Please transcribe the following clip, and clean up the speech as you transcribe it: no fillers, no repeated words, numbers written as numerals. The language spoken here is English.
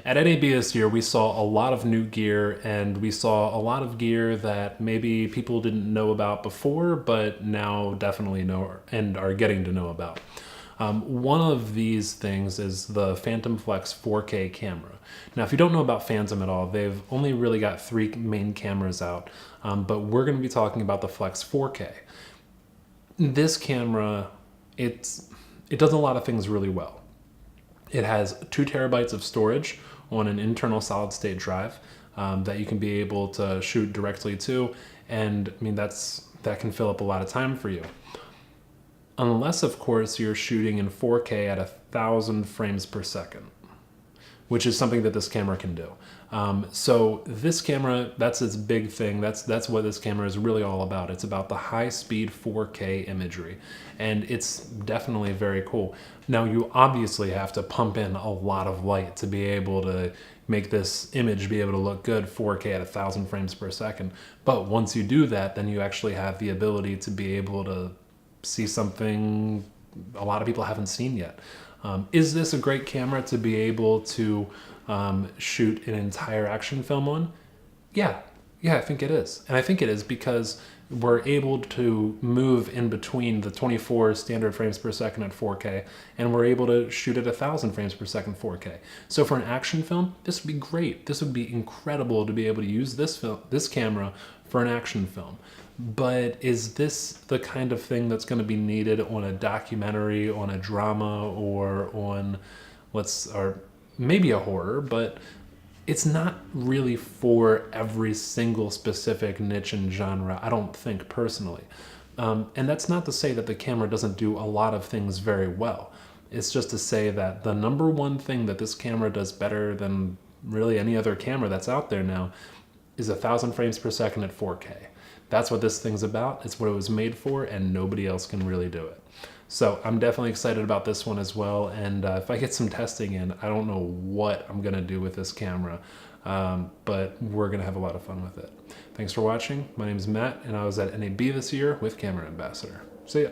At NAB this year, we saw a lot of new gear, and we saw a lot of gear that maybe people didn't know about before, but now definitely know and are getting to know about. One of these things is the Phantom Flex 4K camera. Now, if you don't know about Phantom at all, they've only really got 3 main cameras out, but we're going to be talking about the Flex 4K. This camera, it does a lot of things really well. It has 2 terabytes of storage on an internal solid state drive that you can be able to shoot directly to, and I mean that can fill up a lot of time for you. Unless, of course, you're shooting in 4K at 1,000 frames per second, which is something that this camera can do. So this camera, that's its big thing. That's what this camera is really all about. It's about the high-speed 4K imagery, and it's definitely very cool. Now, you obviously have to pump in a lot of light to be able to make this image be able to look good 4K at 1,000 frames per second. But once you do that, then you actually have the ability to be able to see something a lot of people haven't seen yet. Is this a great camera to be able to shoot an entire action film on? Yeah, I think it is. And I think it is because we're able to move in between the 24 standard frames per second at 4K, and we're able to shoot at 1,000 frames per second 4K. So for an action film, this would be great. This would be incredible to be able to use this camera for an action film. But is this the kind of thing that's going to be needed on a documentary, on a drama, or on or maybe a horror? But it's not really for every single specific niche and genre, I don't think, personally. And that's not to say that the camera doesn't do a lot of things very well. It's just to say that the number one thing that this camera does better than really any other camera that's out there now is 1,000 frames per second at 4K. That's what this thing's about. It's what it was made for, and nobody else can really do it. So I'm definitely excited about this one as well, and if I get some testing in, I don't know what I'm going to do with this camera, but we're going to have a lot of fun with it. Thanks for watching. My name is Matt, and I was at NAB this year with Camera Ambassador. See ya.